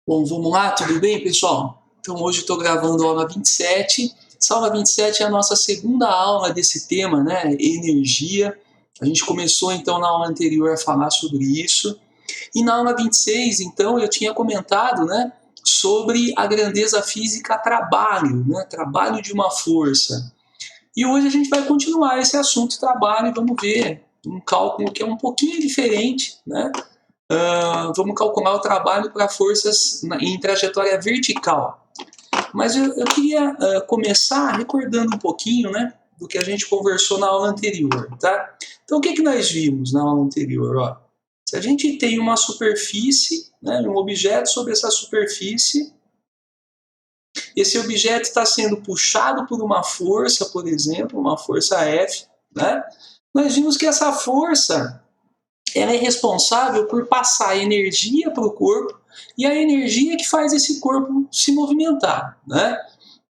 Bom, vamos lá, tudo bem, pessoal? Então, hoje eu estou gravando a aula 27. Essa aula 27 é a nossa segunda aula desse tema, né? Energia. A gente começou, então, na aula anterior a falar sobre isso. E na aula 26, então, eu tinha comentado, né? Sobre a grandeza física trabalho, né? Trabalho de uma força. E hoje a gente vai continuar esse assunto trabalho e vamos ver um cálculo que é um pouquinho diferente, né? Vamos calcular o trabalho para forças em trajetória vertical. Mas eu queria começar recordando um pouquinho, né, do que a gente conversou na aula anterior, tá? Então, o que nós vimos na aula anterior? Ó? Se a gente tem uma superfície, né, um objeto sobre essa superfície, esse objeto está sendo puxado por uma força, por exemplo, uma força F, né? Nós vimos que essa força ela é responsável por passar energia para o corpo e a energia que faz esse corpo se movimentar, né?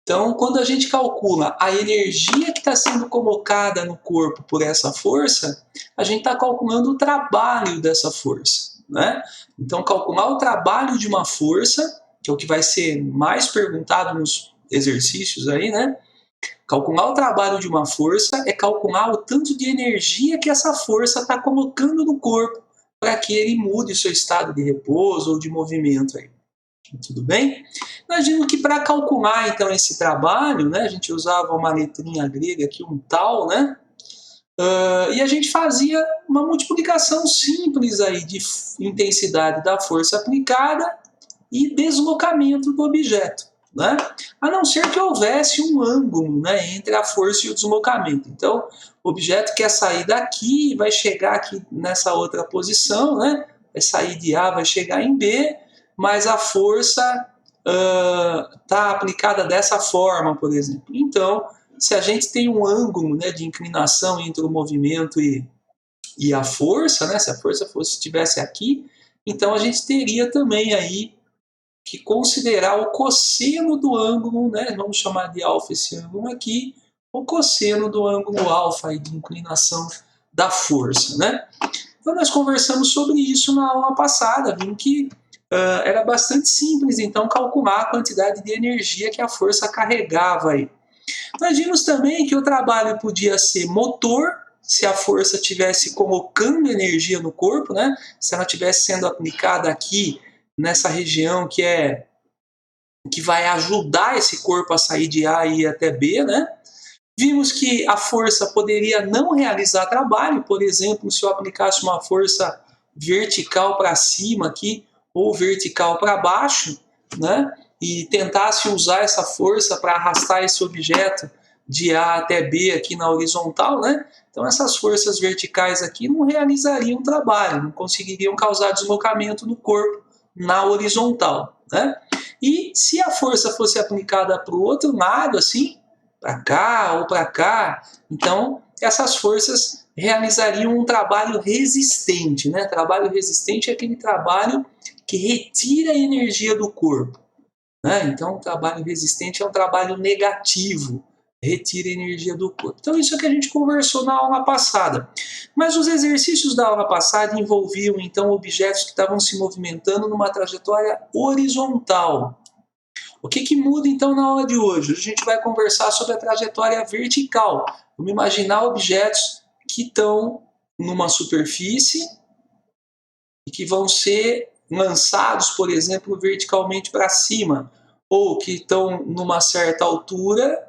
Então, quando a gente calcula a energia que está sendo colocada no corpo por essa força, a gente está calculando o trabalho dessa força, né? Então, calcular o trabalho de uma força, que é o que vai ser mais perguntado nos exercícios aí, né? Calcular o trabalho de uma força é calcular o tanto de energia que essa força está colocando no corpo para que ele mude o seu estado de repouso ou de movimento. Aí. Tudo bem? Nós vimos que para calcular então esse trabalho, né, a gente usava uma letrinha grega aqui, um tal, né? E a gente fazia uma multiplicação simples aí de intensidade da força aplicada e deslocamento do objeto. Né? A não ser que houvesse um ângulo, né, entre a força e o deslocamento. Então, o objeto quer sair daqui, vai chegar aqui nessa outra posição, né? Vai sair de A, vai chegar em B, mas a força está aplicada dessa forma, por exemplo. Então, se a gente tem um ângulo, né, de inclinação entre o movimento e a força, né, se a força estivesse aqui, então a gente teria também aí que considerar o cosseno do ângulo, né? Vamos chamar de alfa esse ângulo aqui, o cosseno do ângulo alfa de inclinação da força, né? Então nós conversamos sobre isso na aula passada, vimos que era bastante simples, então, calcular a quantidade de energia que a força carregava aí. Nós vimos também que o trabalho podia ser motor, se a força estivesse colocando energia no corpo, né? Se ela estivesse sendo aplicada aqui nessa região que vai ajudar esse corpo a sair de A e ir até B, né? Vimos que a força poderia não realizar trabalho, por exemplo, se eu aplicasse uma força vertical para cima aqui ou vertical para baixo, né? E tentasse usar essa força para arrastar esse objeto de A até B aqui na horizontal, né? Então essas forças verticais aqui não realizariam trabalho, não conseguiriam causar deslocamento no corpo na horizontal, né? E se a força fosse aplicada para o outro lado, assim, para cá ou para cá, então essas forças realizariam um trabalho resistente, né? Trabalho resistente é aquele trabalho que retira a energia do corpo, né? Então, o trabalho resistente é um trabalho negativo, retira a energia do corpo. Então, isso é que a gente conversou na aula passada. Mas os exercícios da aula passada envolviam, então, objetos que estavam se movimentando numa trajetória horizontal. O que muda, então, na aula de hoje? Hoje a gente vai conversar sobre a trajetória vertical. Vamos imaginar objetos que estão numa superfície e que vão ser lançados, por exemplo, verticalmente para cima, ou que estão numa certa altura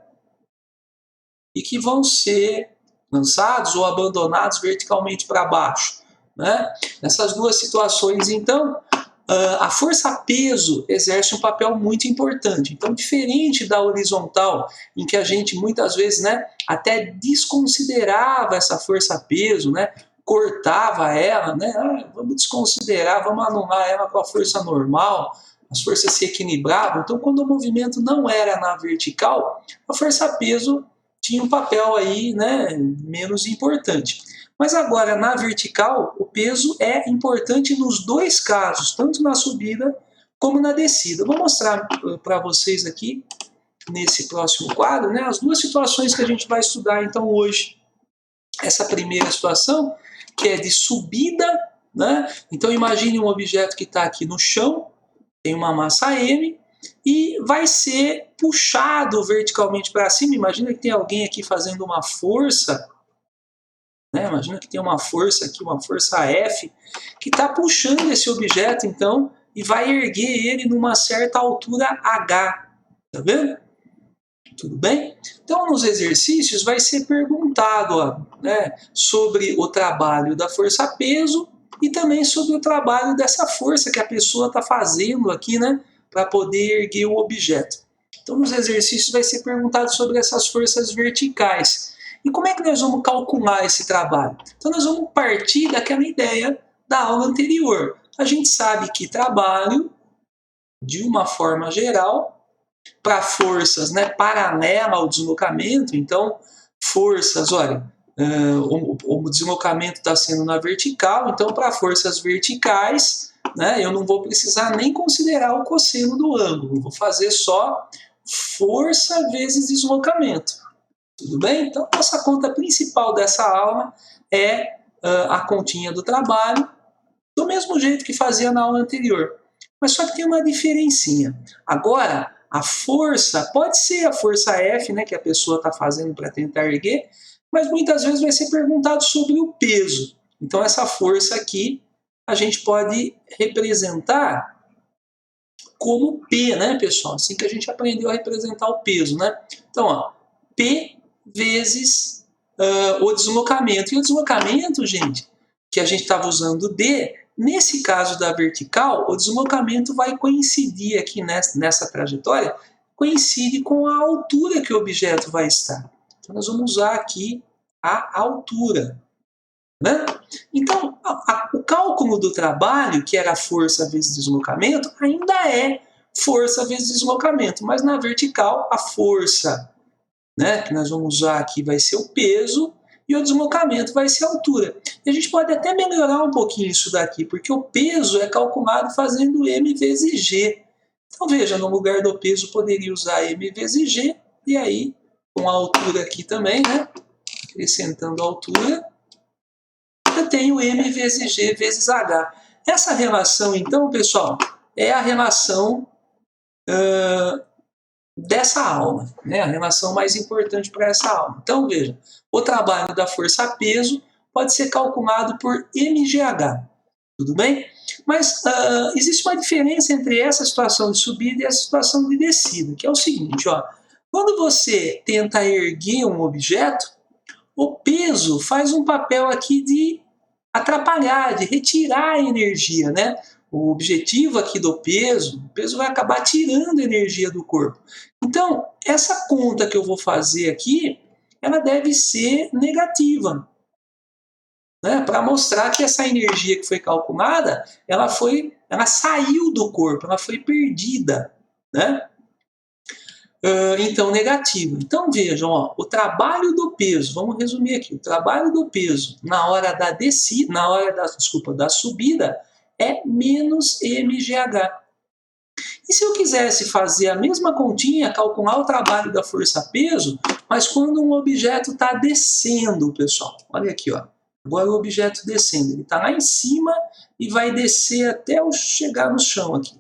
e que vão ser lançados ou abandonados verticalmente para baixo. Né? Nessas duas situações, então, a força-peso exerce um papel muito importante. Então, diferente da horizontal, em que a gente muitas vezes, né, até desconsiderava essa força-peso, né, cortava ela, né, vamos desconsiderar, vamos anular ela com a força normal, as forças se equilibravam. Então, quando o movimento não era na vertical, a força-peso tinha um papel aí, né, menos importante. Mas agora, na vertical, o peso é importante nos dois casos, tanto na subida como na descida. Eu vou mostrar para vocês aqui, nesse próximo quadro, né, as duas situações que a gente vai estudar, então, hoje. Essa primeira situação, que é de subida, né? Então, imagine um objeto que está aqui no chão, tem uma massa M e vai ser puxado verticalmente para cima. Imagina que tem alguém aqui fazendo uma força, né? Imagina que tem uma força aqui, uma força F, que está puxando esse objeto, então, e vai erguer ele numa certa altura H. Tá vendo? Tudo bem? Então, nos exercícios vai ser perguntado, ó, né, sobre o trabalho da força-peso e também sobre o trabalho dessa força que a pessoa está fazendo aqui, né, para poder erguer o objeto. Então, nos exercícios vai ser perguntado sobre essas forças verticais. E como é que nós vamos calcular esse trabalho? Então, nós vamos partir daquela ideia da aula anterior. A gente sabe que trabalho, de uma forma geral, para forças, né, paralela ao deslocamento, então forças, olha, o deslocamento está sendo na vertical, então para forças verticais, né, eu não vou precisar nem considerar o cosseno do ângulo, vou fazer só força vezes deslocamento, tudo bem? Então nossa conta principal dessa aula é a continha do trabalho, do mesmo jeito que fazia na aula anterior, mas só que tem uma diferencinha. Agora, a força pode ser a força F, né, que a pessoa está fazendo para tentar erguer, mas muitas vezes vai ser perguntado sobre o peso. Então, essa força aqui a gente pode representar como P, né, pessoal? Assim que a gente aprendeu a representar o peso, né? Então, ó, P vezes o deslocamento. E o deslocamento, gente, que a gente estava usando D, nesse caso da vertical, o deslocamento vai coincidir aqui nessa trajetória, coincide com a altura que o objeto vai estar. Então, nós vamos usar aqui a altura. Né? Então, o cálculo do trabalho, que era força vezes deslocamento, ainda é força vezes deslocamento, mas na vertical, a força, né, que nós vamos usar aqui vai ser o peso, e o deslocamento vai ser a altura. E a gente pode até melhorar um pouquinho isso daqui, porque o peso é calculado fazendo M vezes G. Então veja, no lugar do peso poderia usar M vezes G, e aí com a altura aqui também, né? Acrescentando a altura, eu tenho M vezes G vezes H. Essa relação, então, pessoal, é a relação dessa aula, né? A relação mais importante para essa aula. Então, veja, o trabalho da força-peso pode ser calculado por mgh, tudo bem? Mas existe uma diferença entre essa situação de subida e essa situação de descida, que é o seguinte, ó, quando você tenta erguer um objeto, o peso faz um papel aqui de atrapalhar, de retirar a energia, né? O objetivo aqui do peso, o peso vai acabar tirando energia do corpo. Então, essa conta que eu vou fazer aqui, ela deve ser negativa, né? Para mostrar que essa energia que foi calculada, ela saiu do corpo, ela foi perdida, né? Então, negativo. Então, vejam, ó, o trabalho do peso, vamos resumir aqui, o trabalho do peso na hora da descida, da subida, é menos mgh. E se eu quisesse fazer a mesma continha, calcular o trabalho da força-peso, mas quando um objeto está descendo, pessoal, olha aqui, ó, agora o objeto descendo, ele está lá em cima e vai descer até chegar no chão aqui,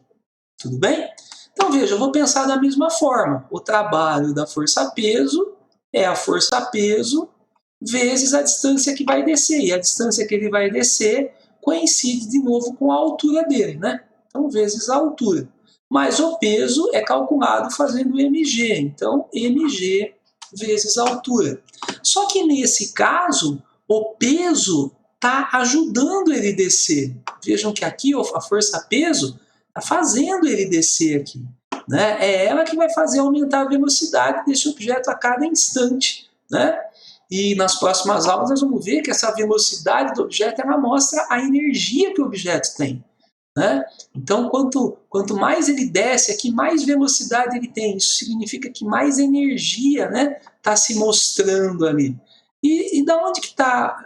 tudo bem? Então, veja, eu vou pensar da mesma forma. O trabalho da força-peso é a força-peso vezes a distância que vai descer. E a distância que ele vai descer coincide de novo com a altura dele, né? Então, vezes a altura. Mas o peso é calculado fazendo mg. Então, mg vezes a altura. Só que nesse caso, o peso está ajudando ele a descer. Vejam que aqui a força-peso está fazendo ele descer aqui, né? É ela que vai fazer aumentar a velocidade desse objeto a cada instante, né? E nas próximas aulas nós vamos ver que essa velocidade do objeto ela mostra a energia que o objeto tem, né? Então, quanto mais ele desce aqui, mais velocidade ele tem. Isso significa que mais energia, né, está se mostrando ali. E da onde que está?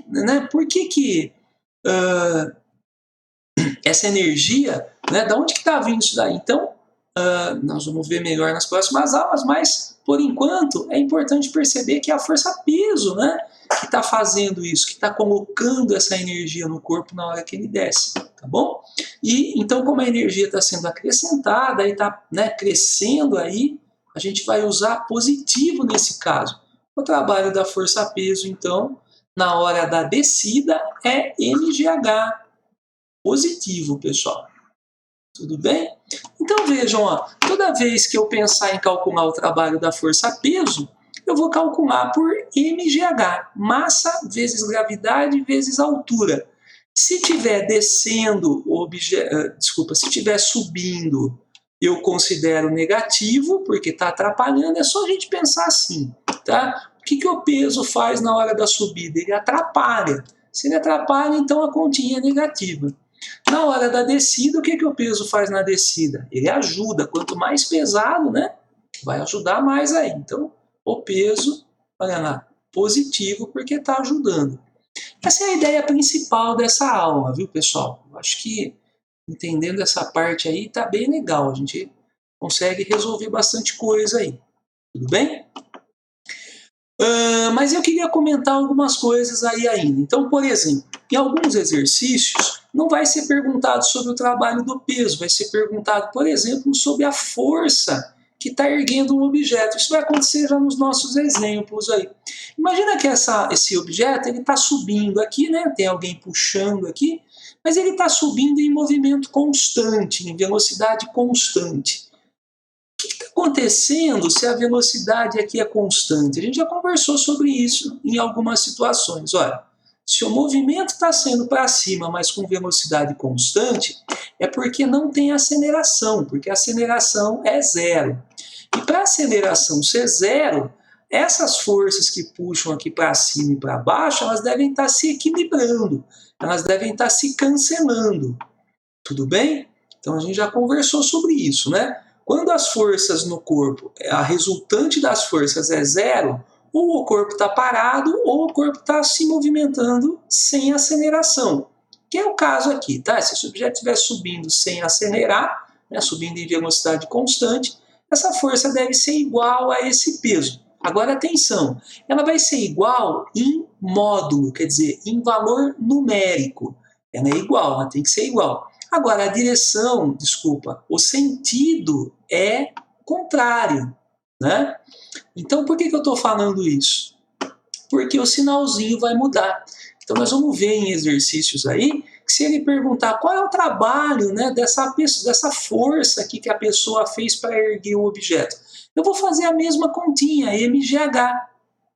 Né? Por que essa energia, né, da onde que está vindo isso daí? Então, nós vamos ver melhor nas próximas aulas, mas, por enquanto, é importante perceber que é a força-peso, né, que está fazendo isso, que está colocando essa energia no corpo na hora que ele desce. Tá tá bom? E então, como a energia está sendo acrescentada, aí está, né, crescendo aí, a gente vai usar positivo nesse caso. O trabalho da força-peso, então, na hora da descida é mgh positivo, pessoal. Tudo bem? Então vejam, ó, toda vez que eu pensar em calcular o trabalho da força-peso, eu vou calcular por mgh, massa vezes gravidade vezes altura. Se estiver descendo, se estiver subindo, eu considero negativo, porque está atrapalhando, é só a gente pensar assim, tá? O que o peso faz na hora da subida? Ele atrapalha. Se ele atrapalha, então a continha é negativa. Na hora da descida, o que o peso faz na descida? Ele ajuda. Quanto mais pesado, né, vai ajudar mais aí. Então, o peso, olha lá, positivo, porque está ajudando. Essa é a ideia principal dessa aula, viu, pessoal? Eu acho que entendendo essa parte aí, tá bem legal. A gente consegue resolver bastante coisa aí. Tudo bem? Mas eu queria comentar algumas coisas aí ainda. Então, por exemplo, em alguns exercícios, não vai ser perguntado sobre o trabalho do peso, vai ser perguntado, por exemplo, sobre a força que está erguendo um objeto. Isso vai acontecer já nos nossos exemplos aí. Imagina que esse objeto está subindo aqui, né? Tem alguém puxando aqui, mas ele está subindo em movimento constante, em velocidade constante. O que está acontecendo se a velocidade aqui é constante? A gente já conversou sobre isso em algumas situações. Olha, se o movimento está sendo para cima, mas com velocidade constante, é porque não tem aceleração, porque a aceleração é zero. E para a aceleração ser zero, essas forças que puxam aqui para cima e para baixo, elas devem estar se equilibrando, elas devem estar se cancelando. Tudo bem? Então a gente já conversou sobre isso, né? Quando as forças no corpo, a resultante das forças é zero, ou o corpo está parado, ou o corpo está se movimentando sem aceleração. Que é o caso aqui, tá? Se esse objeto estiver subindo sem acelerar, né, subindo em velocidade constante, essa força deve ser igual a esse peso. Agora atenção, ela vai ser igual em módulo, quer dizer, em valor numérico. Ela é igual, ela tem que ser igual. Agora, a direção, o sentido é contrário, né? Então, por que eu estou falando isso? Porque o sinalzinho vai mudar. Então, nós vamos ver em exercícios aí, que se ele perguntar qual é o trabalho, né, dessa força aqui que a pessoa fez para erguer o objeto, eu vou fazer a mesma continha, mgh.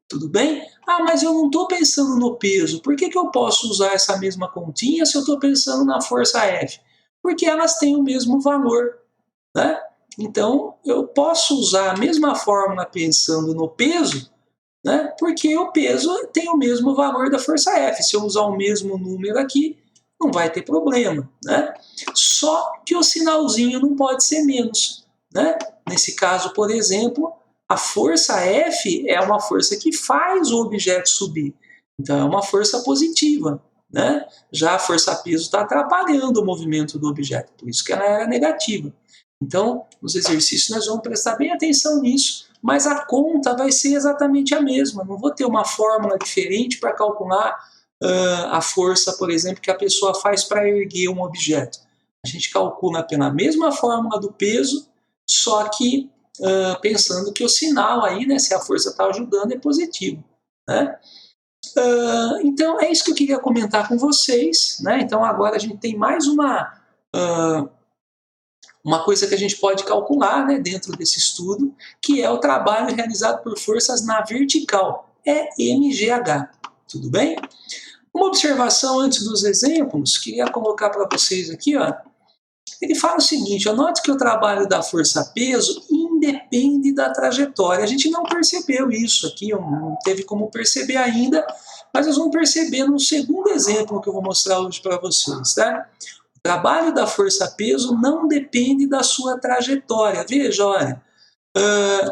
Tudo bem? Ah, mas eu não estou pensando no peso. Por que eu posso usar essa mesma continha se eu estou pensando na força F? Porque elas têm o mesmo valor, né? Então, eu posso usar a mesma fórmula pensando no peso, né? Porque o peso tem o mesmo valor da força F. Se eu usar o mesmo número aqui, não vai ter problema, né? Só que o sinalzinho não pode ser menos, né? Nesse caso, por exemplo, a força F é uma força que faz o objeto subir. Então, é uma força positiva, né? Já a força peso está atrapalhando o movimento do objeto, por isso que ela era negativa. Então, nos exercícios nós vamos prestar bem atenção nisso, mas a conta vai ser exatamente a mesma. Não vou ter uma fórmula diferente para calcular a força, por exemplo, que a pessoa faz para erguer um objeto. A gente calcula pela mesma fórmula do peso, só que pensando que o sinal aí, né, se a força está ajudando, é positivo, né? Então, é isso que eu queria comentar com vocês, né? Então, agora a gente tem mais uma coisa que a gente pode calcular, né, dentro desse estudo, que é o trabalho realizado por forças na vertical, é mgh, tudo bem? Uma observação antes dos exemplos, queria colocar para vocês aqui, ó. Ele fala o seguinte, ó, note que o trabalho da força-peso independe da trajetória. A gente não percebeu isso aqui, não teve como perceber ainda, mas nós vamos perceber no segundo exemplo que eu vou mostrar hoje para vocês, tá? O trabalho da força-peso não depende da sua trajetória. Veja, olha,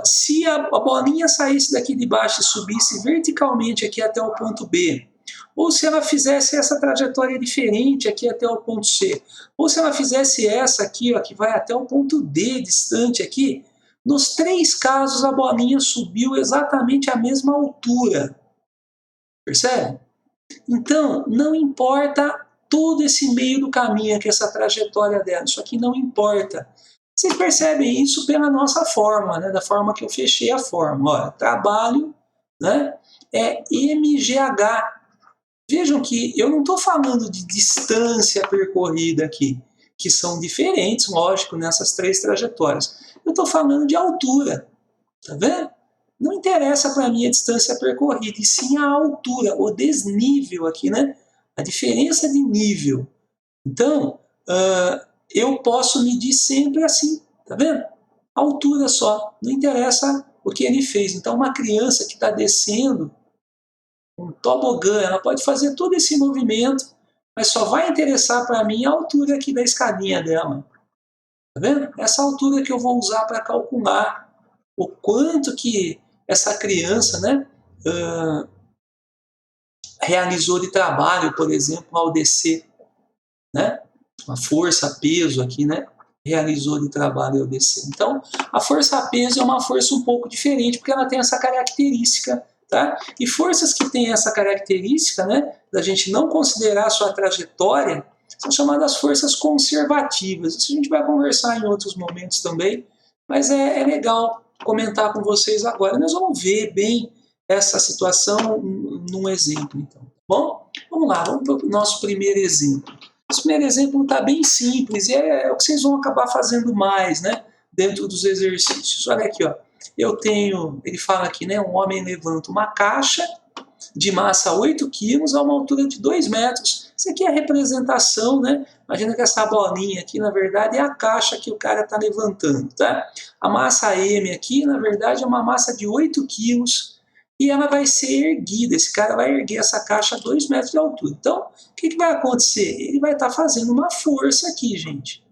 se a bolinha saísse daqui de baixo e subisse verticalmente aqui até o ponto B, ou se ela fizesse essa trajetória diferente aqui até o ponto C, ou se ela fizesse essa aqui, ó, que vai até o ponto D distante aqui, nos três casos a bolinha subiu exatamente a mesma altura. Percebe? Então, não importa todo esse meio do caminho aqui, essa trajetória dela. Isso aqui não importa. Vocês percebem isso pela nossa forma, né? Da forma que eu fechei a forma. Olha, trabalho, né? É MGH. Vejam que eu não estou falando de distância percorrida aqui, que são diferentes, lógico, nessas três trajetórias. Eu estou falando de altura, tá vendo? Não interessa para mim a distância percorrida, e sim a altura, o desnível aqui, né? A diferença de nível. Então, eu posso medir sempre assim, tá vendo? A altura só, não interessa o que ele fez. Então, uma criança que está descendo um tobogã, ela pode fazer todo esse movimento, mas só vai interessar para mim a altura aqui da escadinha dela. Tá vendo? Essa altura que eu vou usar para calcular o quanto que essa criança, né, realizou de trabalho, por exemplo, ao descer, né? A força, peso aqui, né? Realizou de trabalho ao descer. Então, a força-peso é uma força um pouco diferente, porque ela tem essa característica. Tá? E forças que têm essa característica, né, da gente não considerar a sua trajetória, são chamadas forças conservativas. Isso a gente vai conversar em outros momentos também, mas é legal comentar com vocês agora. Nós vamos ver bem essa situação num exemplo, então. Bom, vamos lá, vamos para o nosso primeiro exemplo. Esse primeiro exemplo está bem simples e é o que vocês vão acabar fazendo mais, né, dentro dos exercícios. Olha aqui, ó. Ele fala aqui, né, um homem levanta uma caixa de massa 8 quilos a uma altura de 2 metros. Isso aqui é a representação, né? Imagina que essa bolinha aqui, na verdade, é a caixa que o cara está levantando, tá? A massa M aqui, na verdade, é uma massa de 8 quilos e ela vai ser erguida. Esse cara vai erguer essa caixa a 2 metros de altura. Então, o que vai acontecer? Ele vai estar fazendo uma força aqui, gente.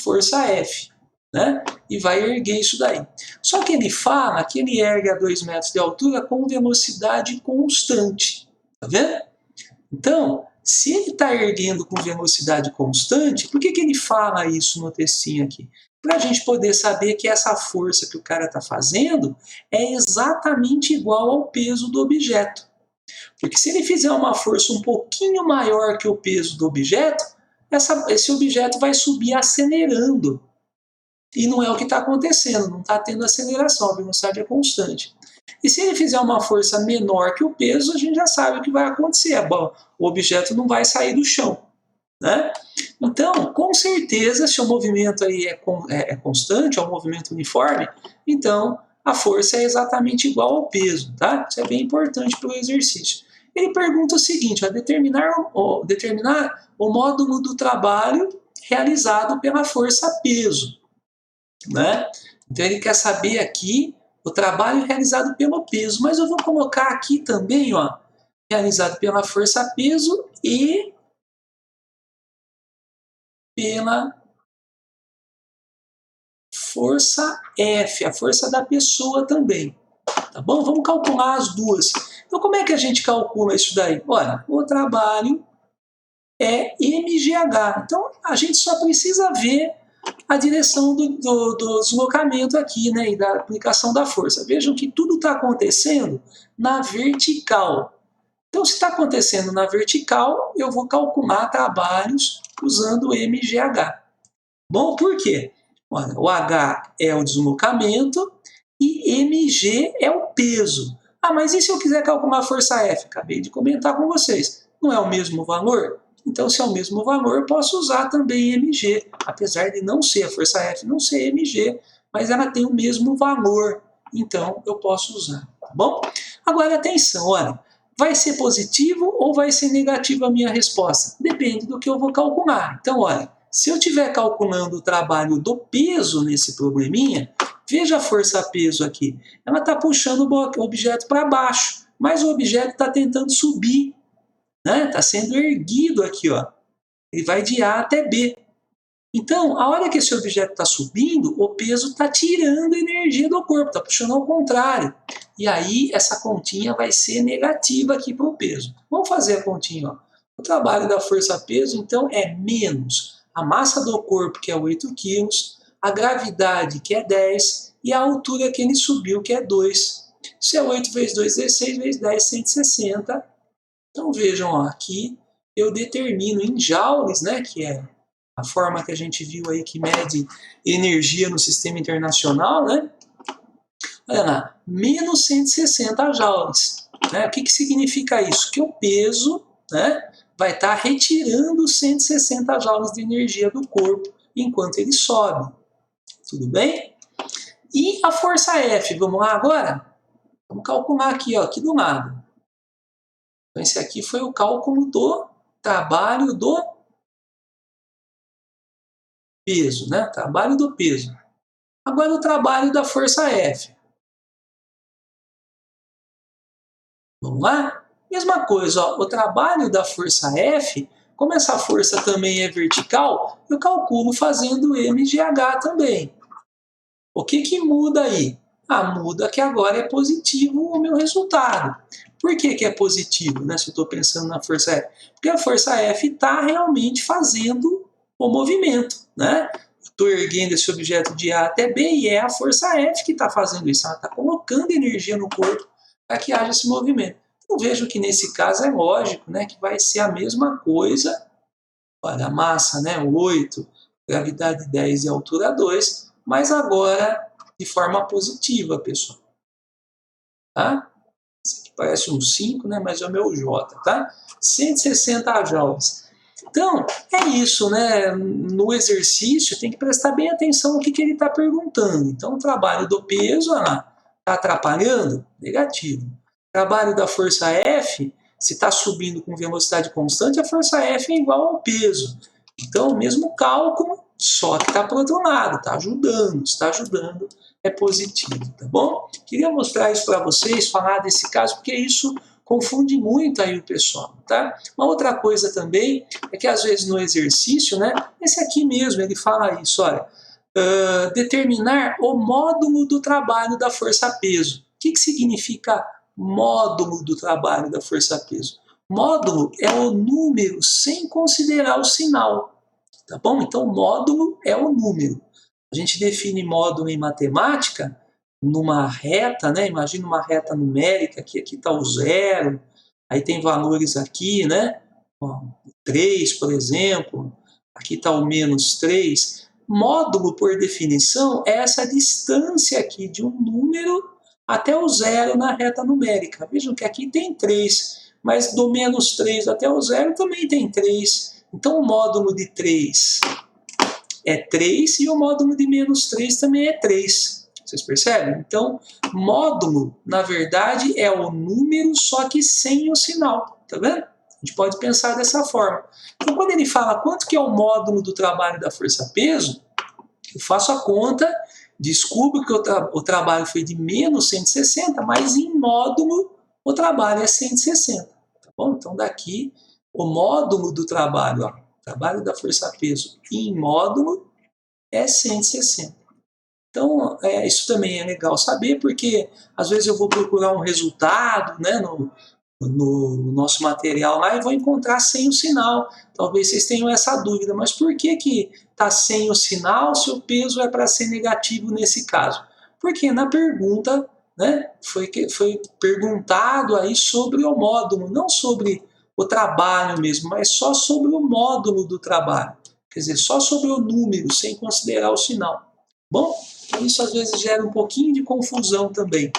Força F. Né? E vai erguer isso daí. Só que ele fala que ele ergue a 2 metros de altura com velocidade constante. Tá vendo? Então, se ele está erguendo com velocidade constante, por que ele fala isso no textinho aqui? Para a gente poder saber que essa força que o cara está fazendo é exatamente igual ao peso do objeto. Porque se ele fizer uma força um pouquinho maior que o peso do objeto, esse objeto vai subir acelerando. E não é o que está acontecendo, não está tendo aceleração, a velocidade é constante. E se ele fizer uma força menor que o peso, a gente já sabe o que vai acontecer. Bom, o objeto não vai sair do chão. Né? Então, com certeza, se o movimento aí é constante, é um movimento uniforme, então a força é exatamente igual ao peso. Tá? Isso é bem importante para o exercício. Ele pergunta o seguinte, determinar o módulo do trabalho realizado pela força peso. Né? Então ele quer saber aqui o trabalho realizado pelo peso, mas eu vou colocar aqui também, ó, realizado pela força peso e pela força F, a força da pessoa também. Tá bom? Vamos calcular as duas. Então como é que a gente calcula isso daí? Olha, o trabalho é MGH. Então a gente só precisa ver a direção do deslocamento aqui, né, e da aplicação da força. Vejam que tudo está acontecendo na vertical. Então, se está acontecendo na vertical, eu vou calcular trabalhos usando o MGH. Bom, por quê? Olha, o H é o deslocamento e MG é o peso. Ah, mas e se eu quiser calcular a força F? Acabei de comentar com vocês. Não é o mesmo valor? Então, se é o mesmo valor, eu posso usar também MG, apesar de não ser a força F, não ser MG, mas ela tem o mesmo valor, então eu posso usar, tá bom? Agora, atenção, olha, vai ser positivo ou vai ser negativo a minha resposta? Depende do que eu vou calcular. Então, olha, se eu estiver calculando o trabalho do peso nesse probleminha, veja a força-peso aqui, ela está puxando o objeto para baixo, mas o objeto está tentando subir. Está sendo erguido aqui, ó. Ele vai de A até B. Então, a hora que esse objeto está subindo, o peso está tirando energia do corpo, está puxando ao contrário. E aí, essa continha vai ser negativa aqui para o peso. Vamos fazer a continha. Ó. O trabalho da força-peso, então, é menos a massa do corpo, que é 8 quilos, a gravidade, que é 10, e a altura que ele subiu, que é 2. Isso é 8 vezes 2, 16, vezes 10, 160. Então vejam, ó, aqui eu determino em joules, né, que é a forma que a gente viu aí que mede energia no sistema internacional, né? Olha lá, menos 160 joules. Né? O que significa isso? Que o peso, né, vai estar retirando 160 joules de energia do corpo enquanto ele sobe. Tudo bem? E a força F, vamos lá agora? Vamos calcular aqui, ó, aqui do lado. Então esse aqui foi o cálculo do trabalho do peso, né? Trabalho do peso. Agora o trabalho da força F. Vamos lá? Mesma coisa, ó, o trabalho da força F, como essa força também é vertical, eu calculo fazendo mgh também. O que muda aí? Ah, muda que agora é positivo o meu resultado. Por que é positivo, né, se eu estou pensando na força F? Porque a força F está realmente fazendo o movimento, né? Estou erguendo esse objeto de A até B e é a força F que está fazendo isso. Ela está colocando energia no corpo para que haja esse movimento. Então vejo que nesse caso é lógico, né, que vai ser a mesma coisa. Olha, a massa, né, 8, gravidade 10 e altura 2, mas agora de forma positiva, pessoal. Tá? Esse aqui parece um 5, né, mas é o meu J, tá? 160 joules. Então, é isso, né? No exercício, tem que prestar bem atenção no que ele está perguntando. Então, o trabalho do peso, está atrapalhando? Negativo. Trabalho da força F, se está subindo com velocidade constante, a força F é igual ao peso. Então, o mesmo cálculo, só que está para o outro lado, está ajudando, é positivo, tá bom? Queria mostrar isso para vocês, falar desse caso, porque isso confunde muito aí o pessoal, tá? Uma outra coisa também é que às vezes no exercício, né, esse aqui mesmo, ele fala isso, olha, determinar o módulo do trabalho da força-peso. O que significa módulo do trabalho da força-peso? Módulo é o número sem considerar o sinal, tá bom? Então, módulo é o número. A gente define módulo em matemática numa reta, né? Imagina uma reta numérica, aqui está o zero, aí tem valores aqui, né? 3, por exemplo, aqui está o menos 3. Módulo, por definição, é essa distância aqui de um número até o zero na reta numérica. Vejam que aqui tem 3, mas do menos 3 até o zero também tem 3. Então, o módulo de 3 é 3 e o módulo de menos 3 também é 3. Vocês percebem? Então, módulo, na verdade, é o número, só que sem o sinal. Tá vendo? A gente pode pensar dessa forma. Então, quando ele fala quanto que é o módulo do trabalho da força-peso, eu faço a conta, descubro que o trabalho foi de menos 160, mas em módulo o trabalho é 160. Tá bom? Então, daqui, o módulo do trabalho, ó, trabalho da força-peso em módulo é 160. Então, isso também é legal saber, porque às vezes eu vou procurar um resultado, né, no nosso material lá e vou encontrar sem o sinal. Talvez vocês tenham essa dúvida, mas por que está sem o sinal se o peso é para ser negativo nesse caso? Porque na pergunta, né, foi perguntado aí sobre o módulo, não sobre o trabalho mesmo, mas só sobre o módulo do trabalho. Quer dizer, só sobre o número, sem considerar o sinal. Bom, isso às vezes gera um pouquinho de confusão também.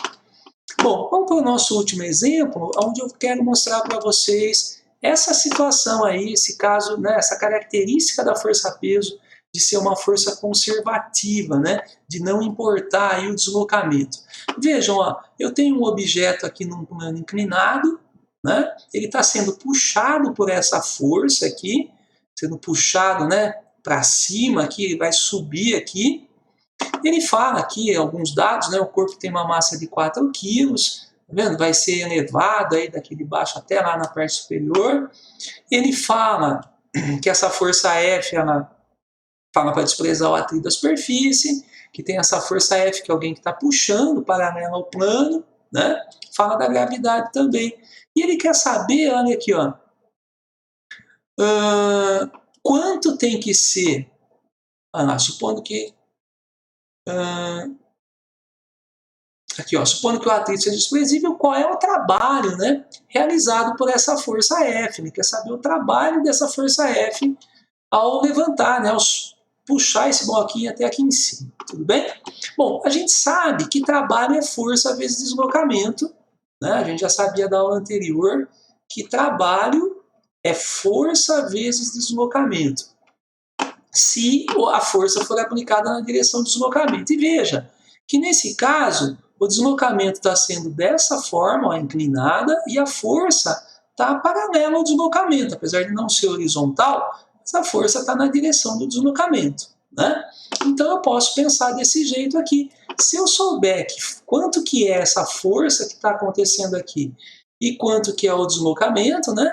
Bom, vamos para o nosso último exemplo, onde eu quero mostrar para vocês essa situação aí, esse caso, né, essa característica da força-peso de ser uma força conservativa, né, de não importar aí o deslocamento. Vejam, ó, eu tenho um objeto aqui num plano inclinado, né, ele está sendo puxado por essa força aqui, sendo puxado, né, para cima aqui, ele vai subir aqui. Ele fala aqui alguns dados, né? O corpo tem uma massa de 4 quilos, tá vendo? Vai ser elevado aí daqui de baixo até lá na parte superior. Ele fala que essa força F, ela fala para desprezar o atrito da superfície, que tem essa força F, que é alguém que está puxando paralela ao plano, né? Fala da gravidade também. E ele quer saber, olha aqui, ó, quanto tem que ser, supondo que aqui, ó, supondo que o atrito seja desprezível, qual é o trabalho, né, realizado por essa força F? Ele quer saber o trabalho dessa força F ao levantar, né, ao puxar esse bloquinho até aqui em cima, tudo bem? Bom, a gente sabe que trabalho é força vezes deslocamento, né? A gente já sabia da aula anterior que trabalho é força vezes deslocamento, se a força for aplicada na direção do deslocamento. E veja que nesse caso, o deslocamento está sendo dessa forma, ó, inclinada, e a força está paralela ao deslocamento, apesar de não ser horizontal, mas a força está na direção do deslocamento, né? Então eu posso pensar desse jeito aqui. Se eu souber quanto que é essa força que está acontecendo aqui e quanto que é o deslocamento, né?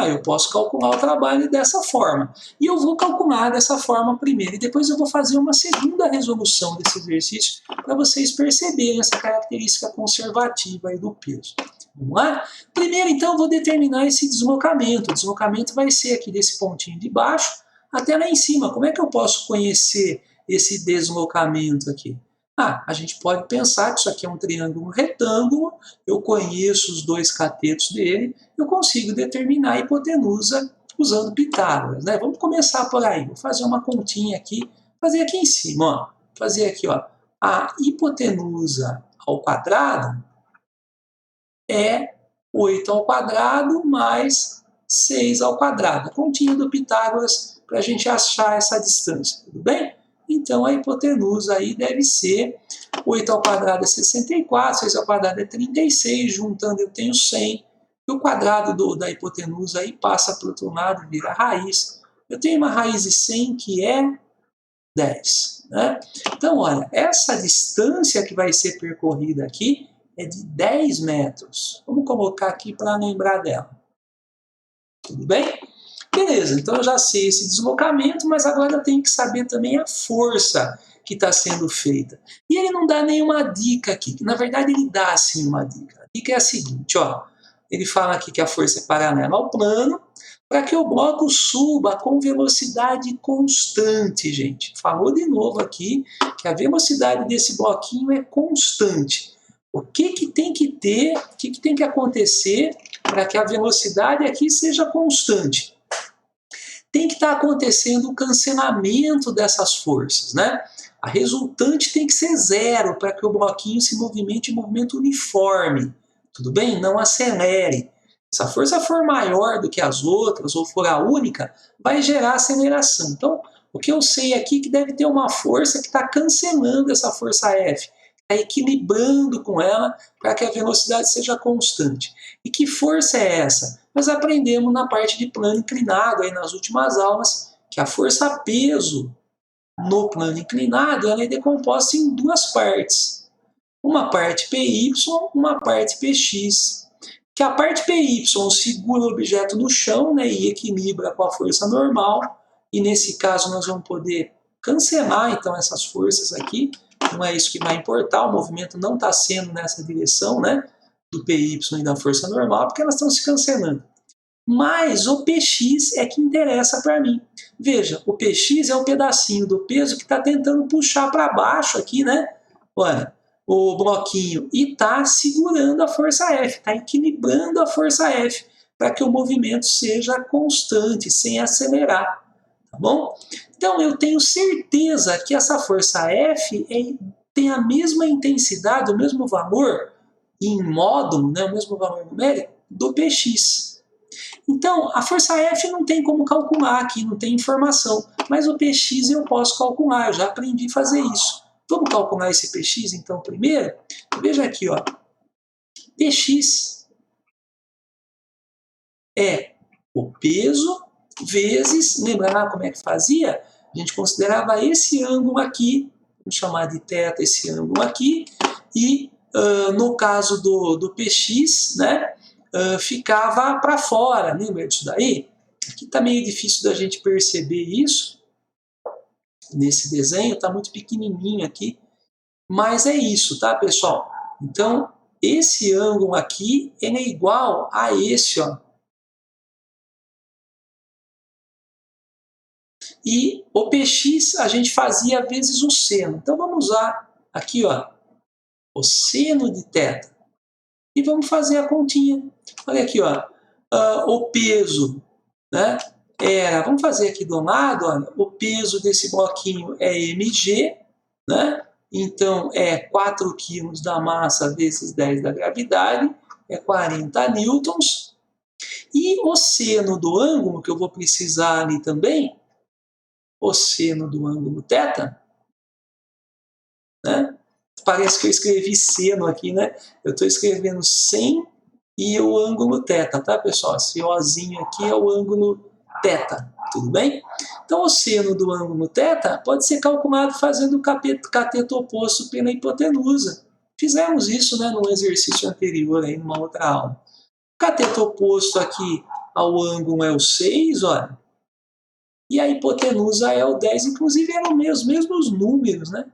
Eu posso calcular o trabalho dessa forma. E eu vou calcular dessa forma primeiro. E depois eu vou fazer uma segunda resolução desse exercício para vocês perceberem essa característica conservativa aí do peso. Vamos lá? Primeiro, então, eu vou determinar esse deslocamento. O deslocamento vai ser aqui desse pontinho de baixo até lá em cima. Como é que eu posso conhecer esse deslocamento aqui? A gente pode pensar que isso aqui é um triângulo retângulo, eu conheço os dois catetos dele, eu consigo determinar a hipotenusa usando Pitágoras, né? Vamos começar por aí. Vou fazer uma continha aqui, fazer aqui em cima, ó. Fazer aqui, ó. A hipotenusa ao quadrado é 8 ao quadrado mais 6 ao quadrado. A continha do Pitágoras para a gente achar essa distância, tudo bem? Então a hipotenusa aí deve ser 8 ao quadrado é 64, 6 ao quadrado é 36, juntando eu tenho 100, e o quadrado da hipotenusa aí passa para o outro lado, vira raiz. Eu tenho uma raiz de 100 que é 10. Né? Então, olha, essa distância que vai ser percorrida aqui é de 10 metros. Vamos colocar aqui para lembrar dela. Tudo bem? Beleza, então eu já sei esse deslocamento, mas agora eu tenho que saber também a força que está sendo feita. E ele não dá nenhuma dica aqui, que na verdade ele dá sim uma dica. A dica é a seguinte, ó, ele fala aqui que a força é paralela ao plano, para que o bloco suba com velocidade constante, gente. Falou de novo aqui que a velocidade desse bloquinho é constante. O que tem que ter, o que tem que acontecer para que a velocidade aqui seja constante? Tem que estar acontecendo o cancelamento dessas forças, né? A resultante tem que ser zero para que o bloquinho se movimente em movimento uniforme, tudo bem? Não acelere. Se a força for maior do que as outras ou for a única, vai gerar aceleração. Então, o que eu sei aqui é que deve ter uma força que está cancelando essa força F, está equilibrando com ela para que a velocidade seja constante. E que força é essa? Nós aprendemos na parte de plano inclinado, aí nas últimas aulas, que a força-peso no plano inclinado ela é decomposta em duas partes. Uma parte PY, uma parte PX. Que a parte PY segura o objeto no chão, né, e equilibra com a força normal, e nesse caso nós vamos poder cancelar então essas forças aqui, não é isso que vai importar, o movimento não está sendo nessa direção, né, do PY e da força normal, porque elas estão se cancelando. Mas o PX é que interessa para mim. Veja, o PX é o pedacinho do peso que está tentando puxar para baixo aqui, né? Olha, o bloquinho e está segurando a força F, está equilibrando a força F para que o movimento seja constante, sem acelerar, tá bom? Então eu tenho certeza que essa força F tem a mesma intensidade, o mesmo valor em módulo, né, o mesmo valor numérico do PX. Então, a força F não tem como calcular aqui, não tem informação, mas o PX eu posso calcular, eu já aprendi a fazer isso. Vamos calcular esse PX então primeiro? Veja aqui, ó. PX é o peso vezes, lembra como é que fazia? A gente considerava esse ângulo aqui, vamos chamar de θ esse ângulo aqui, e no caso do PX, né, ficava para fora, lembra disso daí? Aqui está meio difícil da gente perceber isso, nesse desenho, está muito pequenininho aqui, mas é isso, tá, pessoal? Então, esse ângulo aqui, ele é igual a esse, ó. E o PX a gente fazia vezes o seno. Então, vamos usar aqui, ó, o seno de θ. E vamos fazer a continha. Olha aqui, ó, o peso, né, era, vamos fazer aqui do lado, olha, o peso desse bloquinho é mg, né? Então é 4 kg da massa vezes 10 da gravidade, é 40 newtons. E o seno do ângulo, que eu vou precisar ali também, o seno do ângulo θ, né? Parece que eu escrevi seno aqui, né? Eu estou escrevendo 100 e o ângulo θ, tá, pessoal? Esse Ozinho aqui é o ângulo θ, tudo bem? Então, o seno do ângulo θ pode ser calculado fazendo o cateto oposto pela hipotenusa. Fizemos isso, né, num exercício anterior, aí, numa outra aula. O cateto oposto aqui ao ângulo é o 6, olha. E a hipotenusa é o 10, inclusive eram os mesmos números, né?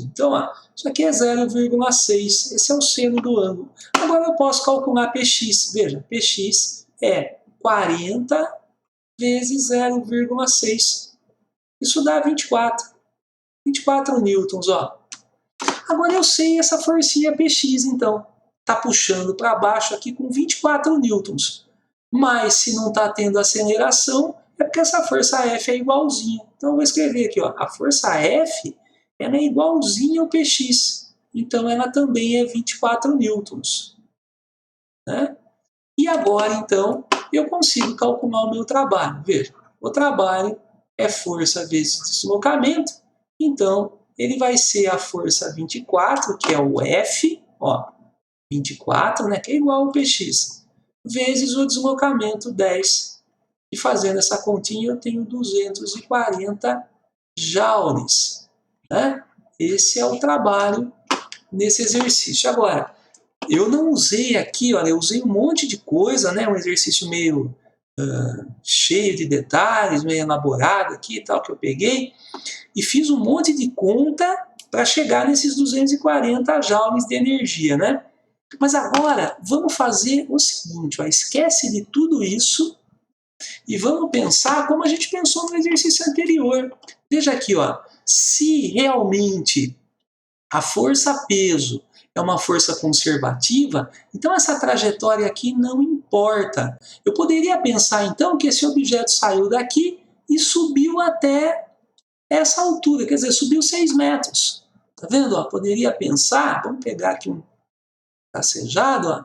Então, ó, isso aqui é 0,6, esse é o seno do ângulo. Agora eu posso calcular Px, veja, Px é 40 vezes 0,6, isso dá 24 newtons, ó. Agora eu sei essa forcinha Px, então, está puxando para baixo aqui com 24 newtons, mas se não está tendo aceleração, é porque essa força F é igualzinha. Então eu vou escrever aqui, ó, a força F ela é igualzinha ao Px, então ela também é 24 newtons. Né? E agora, então, eu consigo calcular o meu trabalho. Veja, o trabalho é força vezes deslocamento, então ele vai ser a força 24, que é o F, ó, 24, né, que é igual ao Px, vezes o deslocamento 10. E fazendo essa continha, eu tenho 240 joules. Né? Esse é o trabalho nesse exercício. Agora, eu não usei aqui, olha, eu usei um monte de coisa, né? Um exercício meio cheio de detalhes, meio elaborado aqui e tal, que eu peguei, e fiz um monte de conta para chegar nesses 240 joules de energia, né? Mas agora, vamos fazer o seguinte, ó, esquece de tudo isso e vamos pensar como a gente pensou no exercício anterior. Veja aqui, ó, se realmente a força-peso é uma força conservativa, então essa trajetória aqui não importa. Eu poderia pensar, então, que esse objeto saiu daqui e subiu até essa altura, quer dizer, subiu 6 metros. Tá vendo? Ó, poderia pensar, vamos pegar aqui um tracejado, ó,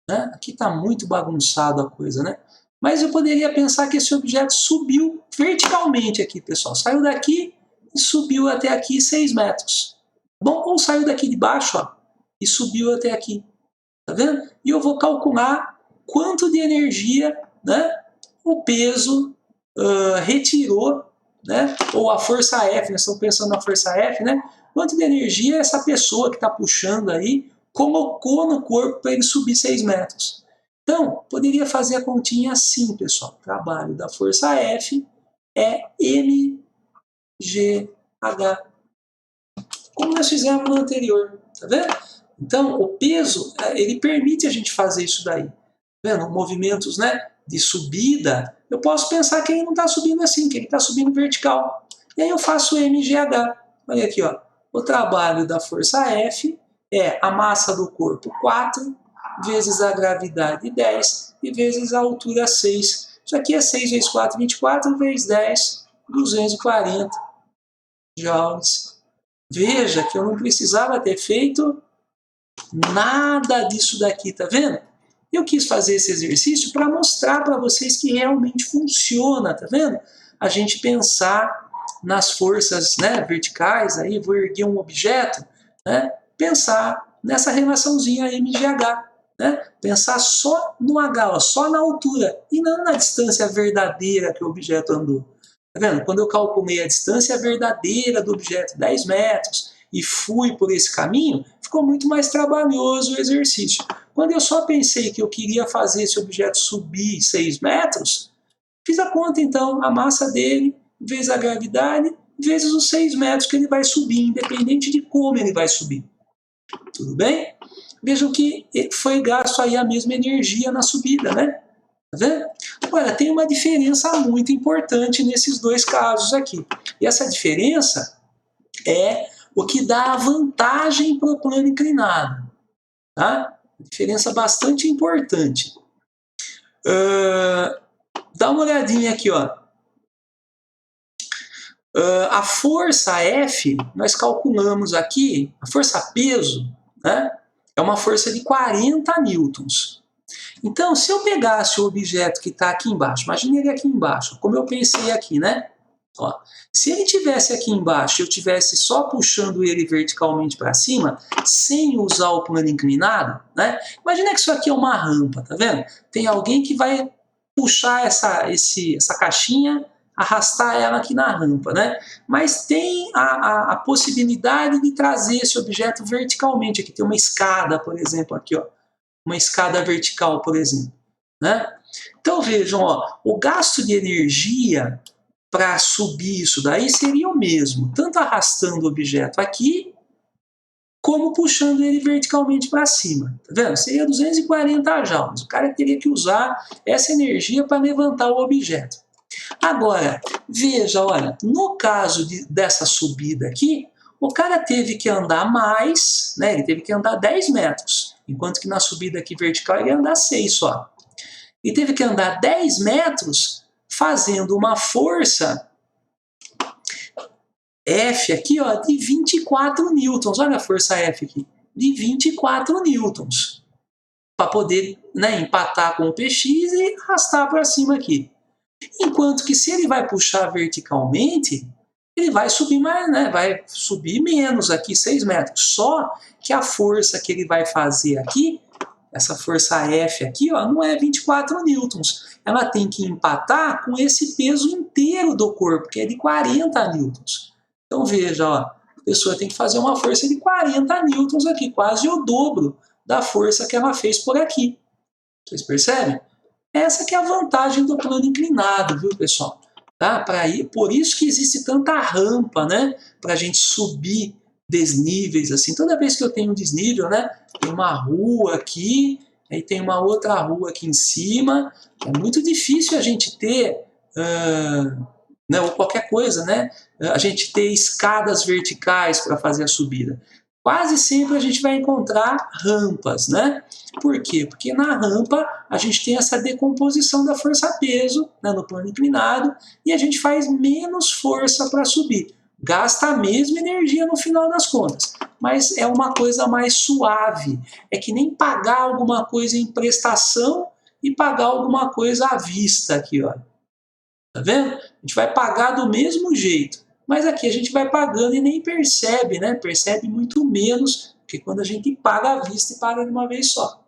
né? Aqui está muito bagunçado a coisa, né? Mas eu poderia pensar que esse objeto subiu verticalmente aqui, pessoal. Saiu daqui e subiu até aqui 6 metros. Bom, ou saiu daqui de baixo, ó, e subiu até aqui. Tá vendo? E eu vou calcular quanto de energia, né, o peso retirou, né, ou a força F, nós estamos pensando na força F, né? Quanto de energia essa pessoa que está puxando aí colocou no corpo para ele subir 6 metros. Então, poderia fazer a continha assim, pessoal. O trabalho da força F é mgh, como nós fizemos no anterior, tá vendo? Então, o peso, ele permite a gente fazer isso daí. Tá vendo? Movimentos, né, de subida, eu posso pensar que ele não está subindo assim, que ele está subindo vertical. E aí eu faço o mgh. Olha aqui, ó. O trabalho da força F é a massa do corpo 4, vezes a gravidade 10 e vezes a altura 6. Isso aqui é 6 vezes 4, 24, vezes 10, 240 joules. Veja que eu não precisava ter feito nada disso daqui, tá vendo? Eu quis fazer esse exercício para mostrar para vocês que realmente funciona, tá vendo? A gente pensar nas forças, né, verticais, aí vou erguer um objeto, né, pensar nessa relaçãozinha mgh, né? Pensar só no h, ó, só na altura, e não na distância verdadeira que o objeto andou. Tá vendo? Quando eu calculei a distância verdadeira do objeto, 10 metros, e fui por esse caminho, ficou muito mais trabalhoso o exercício. Quando eu só pensei que eu queria fazer esse objeto subir 6 metros, fiz a conta então, a massa dele, vezes a gravidade, vezes os 6 metros que ele vai subir, independente de como ele vai subir. Tudo bem? Vejam que foi gasto aí a mesma energia na subida, né? Tá vendo? Agora, tem uma diferença muito importante nesses dois casos aqui. E essa diferença é o que dá a vantagem para o plano inclinado. Tá? Diferença bastante importante. Dá uma olhadinha aqui, ó. A força F, nós calculamos aqui, a força peso, né, é uma força de 40 newtons. Então, se eu pegasse o objeto que está aqui embaixo, imagine ele aqui embaixo, como eu pensei aqui, né? Ó, se ele tivesse aqui embaixo e eu tivesse só puxando ele verticalmente para cima, sem usar o plano inclinado, né? Imagina que isso aqui é uma rampa, tá vendo? Tem alguém que vai puxar essa caixinha, arrastar ela aqui na rampa, né? Mas tem a possibilidade de trazer esse objeto verticalmente. Aqui tem uma escada, por exemplo, aqui, ó. Uma escada vertical, por exemplo, né? Então vejam, ó, o gasto de energia para subir isso daí seria o mesmo, tanto arrastando o objeto aqui, como puxando ele verticalmente para cima. Tá vendo? Seria 240 joules. O cara teria que usar essa energia para levantar o objeto. Agora, veja, olha, no caso dessa subida aqui, o cara teve que andar mais, né? Ele teve que andar 10 metros, enquanto que na subida aqui vertical ele ia andar 6 só. Ele teve que andar 10 metros fazendo uma força F aqui, ó, de 24 newtons. Olha a força F aqui, de 24 newtons. Para poder, né, empatar com o PX e arrastar para cima aqui. Enquanto que se ele vai puxar verticalmente, ele vai subir mais, né? Vai subir menos aqui, 6 metros. Só que a força que ele vai fazer aqui, essa força F aqui, ó, não é 24 newtons. Ela tem que empatar com esse peso inteiro do corpo, que é de 40 newtons. Então veja, ó, a pessoa tem que fazer uma força de 40 newtons aqui, quase o dobro da força que ela fez por aqui. Vocês percebem? Essa que é a vantagem do plano inclinado, viu, pessoal? Tá? Por isso que existe tanta rampa, né? Para a gente subir desníveis, assim. Toda vez que eu tenho um desnível, né? Tem uma rua aqui, aí tem uma outra rua aqui em cima. É muito difícil a gente ter, né, ou qualquer coisa, né? A gente ter escadas verticais para fazer a subida. Quase sempre a gente vai encontrar rampas, né? Por quê? Porque na rampa a gente tem essa decomposição da força-peso, né, no plano inclinado, e a gente faz menos força para subir. Gasta a mesma energia no final das contas, mas é uma coisa mais suave. É que nem pagar alguma coisa em prestação e pagar alguma coisa à vista aqui, ó. Tá vendo? A gente vai pagar do mesmo jeito. Mas aqui a gente vai pagando e nem percebe, né? Percebe muito menos que quando a gente paga à vista e paga de uma vez só.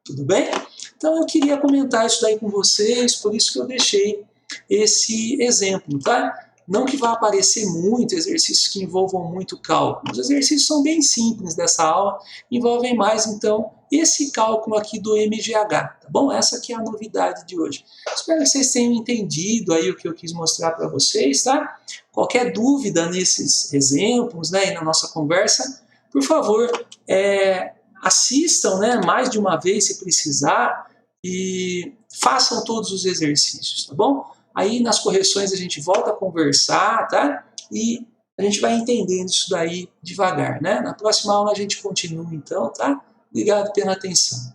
Tudo bem? Então eu queria comentar isso daí com vocês, por isso que eu deixei esse exemplo, tá? Não que vá aparecer muito exercícios que envolvam muito cálculo. Os exercícios são bem simples dessa aula, envolvem mais, então, esse cálculo aqui do MGH, tá bom? Essa aqui é a novidade de hoje. Espero que vocês tenham entendido aí o que eu quis mostrar para vocês, tá? Qualquer dúvida nesses exemplos, né, e na nossa conversa, por favor, assistam, né, mais de uma vez se precisar e façam todos os exercícios, tá bom? Aí nas correções a gente volta a conversar, tá? E a gente vai entendendo isso daí devagar, né? Na próxima aula a gente continua então, tá? Obrigado pela atenção.